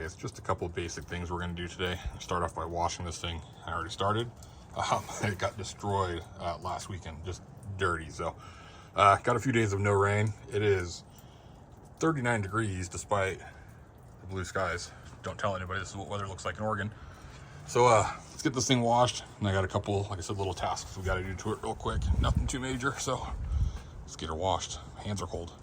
guys, just a couple of basic things we're going to do today. Start off by washing this thing. I already started. It got destroyed last weekend, just dirty. So got a few days of no rain. It is 39 degrees despite the blue skies. Don't tell anybody this is what weather looks like in Oregon. So let's get this thing washed. And I got a couple, like I said, little tasks we got to do to it real quick. Nothing too major, so let's get her washed. My hands are cold.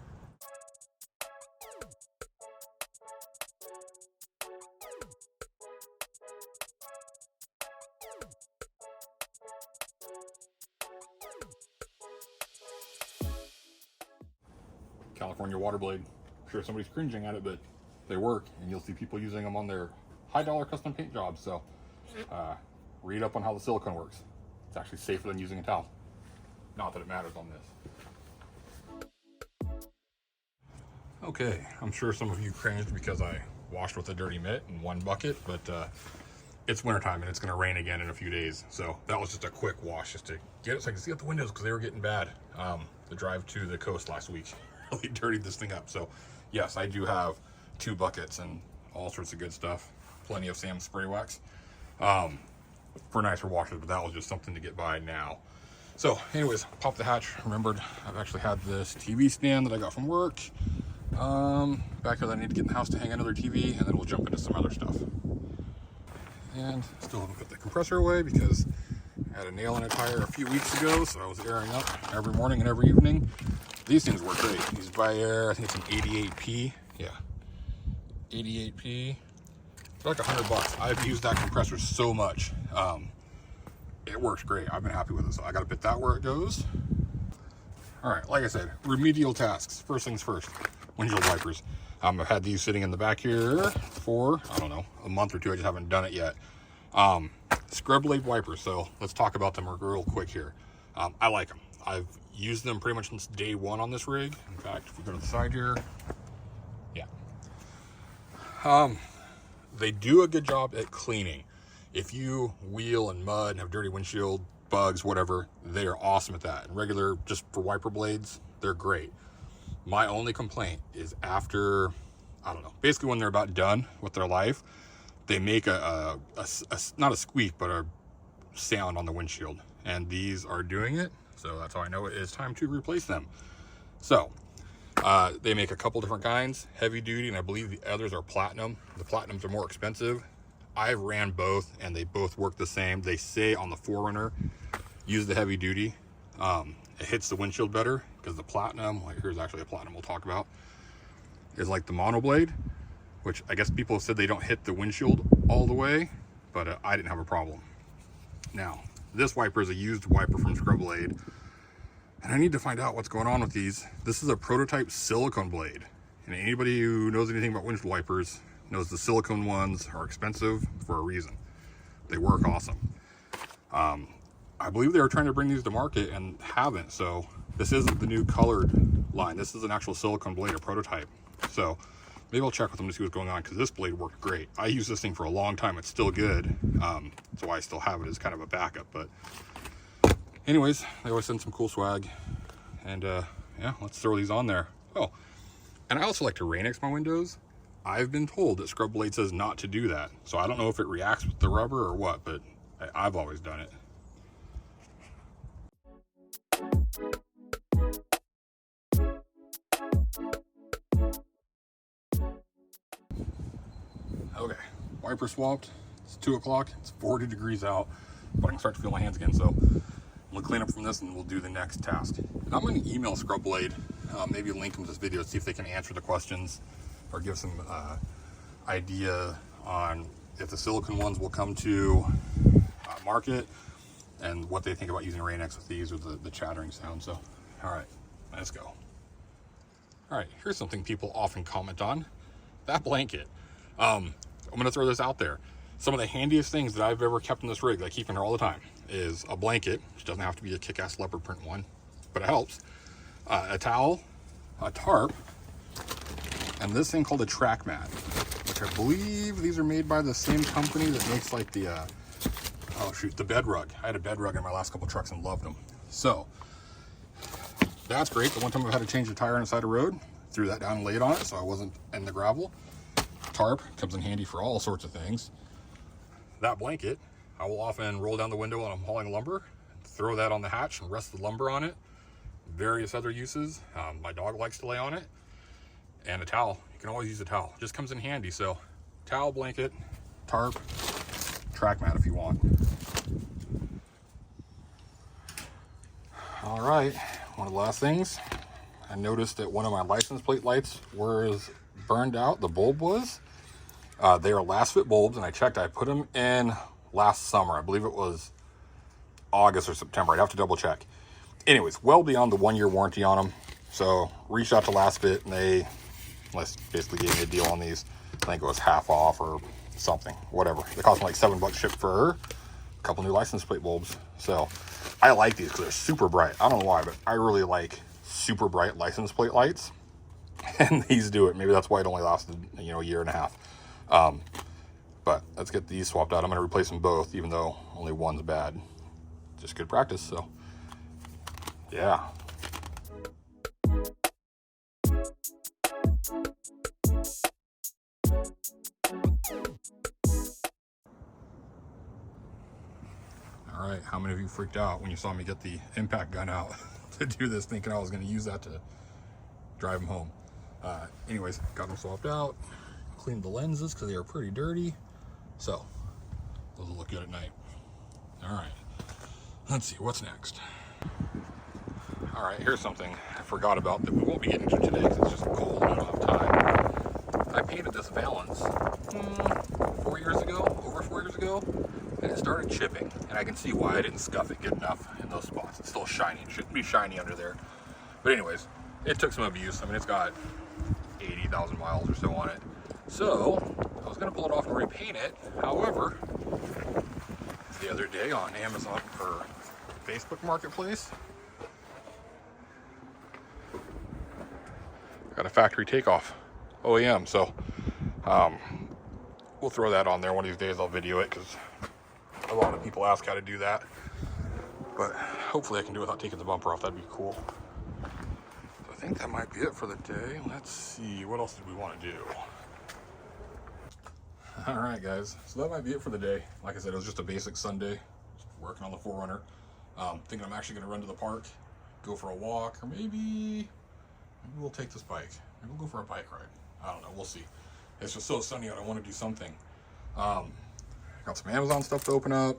California water blade. I'm sure somebody's cringing at it, but they work, and you'll see people using them on their high-dollar custom paint jobs. So read up on how the silicone works. It's actually safer than using a towel. Not that it matters on this. Okay, I'm sure some of you cringed because I washed with a dirty mitt in one bucket, but it's wintertime and it's going to rain again in a few days. So that was just a quick wash just to get it so I could see out the windows because they were getting bad. The drive to the coast last week really dirtied this thing up. So yes, I do have 2 buckets and all sorts of good stuff. Plenty of Sam's spray wax for nicer washes, but that was just something to get by now. So anyways, pop the hatch. Remembered I've actually had this TV stand that I got from work back here that I need to get in the house to hang another TV, and then we'll jump into some other stuff. And still haven't put the compressor away because I had a nail in a tire a few weeks ago, so I was airing up every morning and every evening. These things work great. These by air, I think it's an 88P. Yeah, 88P. They're like $100. I've used that compressor so much. It works great. I've been happy with it. So I got to put that where it goes. All right, like I said, remedial tasks. First things first, windshield wipers. I've had these sitting in the back here for, I don't know, a month or two. I just haven't done it yet. Scrub blade wipers. So let's talk about them real quick here. I like them. I've used them pretty much since day one on this rig. In fact, if we go to the side here, yeah. They do a good job at cleaning. If you wheel in mud and have dirty windshield, bugs, whatever, they are awesome at that. And regular, just for wiper blades, they're great. My only complaint is after, I don't know, basically when they're about done with their life, they make a not a squeak, but a sound on the windshield. And these are doing it. So that's how I know it is time to replace them. So they make a couple different kinds, heavy duty, and I believe the others are platinum. The platinums are more expensive. I've ran both and they both work the same. They say on the Forerunner, use the heavy duty. It hits the windshield better because the platinum, like here's actually a platinum we'll talk about, is like the mono blade, which I guess people have said they don't hit the windshield all the way, but I didn't have a problem. Now, this wiper is a used wiper from Scrub Blade, and I need to find out what's going on with these. This is a prototype silicone blade, and anybody who knows anything about windshield wipers knows the silicone ones are expensive for a reason. They work awesome. I believe they were trying to bring these to market and haven't, so this isn't the new colored line. This is an actual silicone blade, a prototype. So maybe I'll check with them to see what's going on, because this blade worked great. I used this thing for a long time. It's still good. That's why I still have it as kind of a backup. But anyways, they always send some cool swag. And yeah, let's throw these on there. Oh, and I also like to Rain-X my windows. I've been told that Scrub Blade says not to do that. So I don't know if it reacts with the rubber or what, but I've always done it. Okay, wiper swapped. It's 2 o'clock. It's 40 degrees out, but I can start to feel my hands again. So I'm gonna clean up from this and we'll do the next task. And I'm gonna email Scrub Blade, maybe link them to this video, see if they can answer the questions or give some idea on if the silicone ones will come to market and what they think about using Rain-X with these with the chattering sound. So, all right, let's go. All right, here's something people often comment on, that blanket. I'm gonna throw this out there. Some of the handiest things that I've ever kept in this rig that I keep in here all the time is a blanket, which doesn't have to be a kick-ass leopard print one, but it helps. A towel, a tarp, and this thing called a track mat, which I believe these are made by the same company that makes like the, oh shoot, the bed rug. I had a bed rug in my last couple trucks and loved them. So that's great. The one time I've had to change the tire on the side of the road, threw that down and laid on it so I wasn't in the gravel. tarp comes in handy for all sorts of things. That blanket, I will often roll down the window when I'm hauling lumber, throw that on the hatch and rest the lumber on it. Various other uses. My dog likes to lay on it. And a towel. You can always use a towel. Just comes in handy. So towel, blanket, tarp, track mat if you want. All right, one of the last things, I noticed that one of my license plate lights was burned out. The bulb was. They are last fit bulbs, and I checked. I put them in last summer. I believe it was August or September. I'd have to double check. Anyways, well beyond the 1-year warranty on them. So reached out to Last Fit, and they basically gave me a deal on these. I think it was half off or something, whatever. They cost me like $7 shipped for a couple new license plate bulbs. So I like these because they're super bright. I don't know why, but I really like super bright license plate lights. And these do it. Maybe that's why it only lasted, a year and a half. But let's get these swapped out. I'm going to replace them both, even though only one's bad. Just good practice. So yeah. All right, how many of you freaked out when you saw me get the impact gun out to do this, thinking I was going to use that to drive them home? Anyways, got them swapped out, cleaned the lenses because they were pretty dirty. So those will look good at night. All right, let's see what's next. All right, here's something I forgot about that we won't be getting to today because it's just cold and I don't have time. I painted this valance 4 years ago, over 4 years ago, and it started chipping, and I can see why I didn't scuff it good enough in those spots. It's still shiny. It shouldn't be shiny under there. But anyways, it took some abuse. I mean, it's got 80,000 miles or so on it. So I was gonna pull it off and repaint it. However, the other day on Amazon or Facebook Marketplace, got a factory takeoff OEM. So we'll throw that on there one of these days. I'll video it because a lot of people ask how to do that, but hopefully I can do it without taking the bumper off. That'd be cool. So I think that might be it for the day. Let's see, what else did we want to do? All right, guys, so that might be it for the day. Like I said, it was just a basic Sunday, just working on the 4Runner. Thinking I'm actually going to run to the park, go for a walk, or maybe we'll take this bike. Maybe we'll go for a bike ride. I don't know, we'll see. It's just so sunny out, I want to do something. Got some Amazon stuff to open up.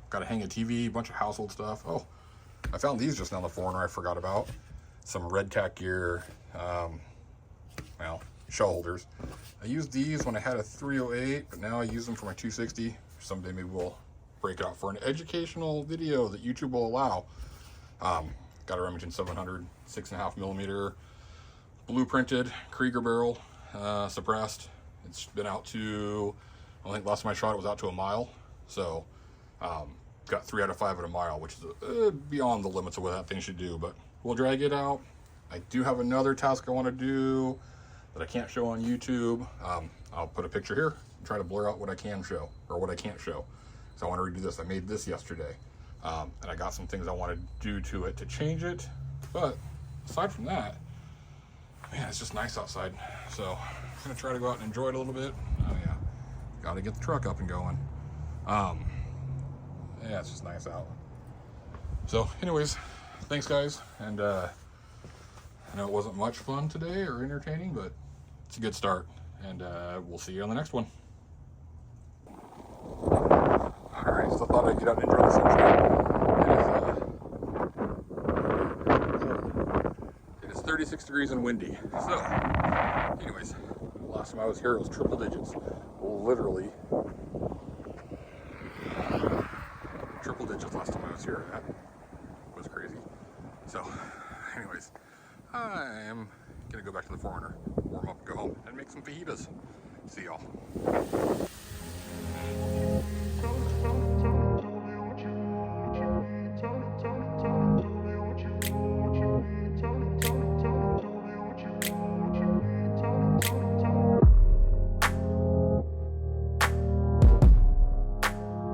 Got to hang a TV, a bunch of household stuff. Oh, I found these just now on the 4Runner I forgot about. Some Red Cat gear, shell holders. I used these when I had a 308, but now I use them for my 260. Someday maybe we'll break it out for an educational video that YouTube will allow. Got a Remington 700, 6.5 millimeter, blueprinted Krieger barrel, suppressed. It's been out to, I think last time I shot it was out to a mile. So got 3 out of 5 at a mile, which is beyond the limits of what that thing should do, but we'll drag it out. I do have another task I want to do that I can't show on YouTube. I'll put a picture here and try to blur out what I can show or what I can't show. So I want to redo this. I made this yesterday, and I got some things I want to do to it to change it. But aside from that, man, it's just nice outside. So I'm gonna try to go out and enjoy it a little bit. Oh yeah, got to get the truck up and going. Yeah, it's just nice out. So anyways, thanks guys, and I know it wasn't much fun today or entertaining, but it's a good start, and we'll see you on the next one. Alright, so I thought I'd get out and enjoy the sunshine. It is 36 degrees and windy. So, anyways, last time I was here it was triple digits. Literally triple digits last time I was here. That was crazy. So, anyways, I'm gonna go back to the 4Runner, warm up, go home, and make some fajitas. See y'all.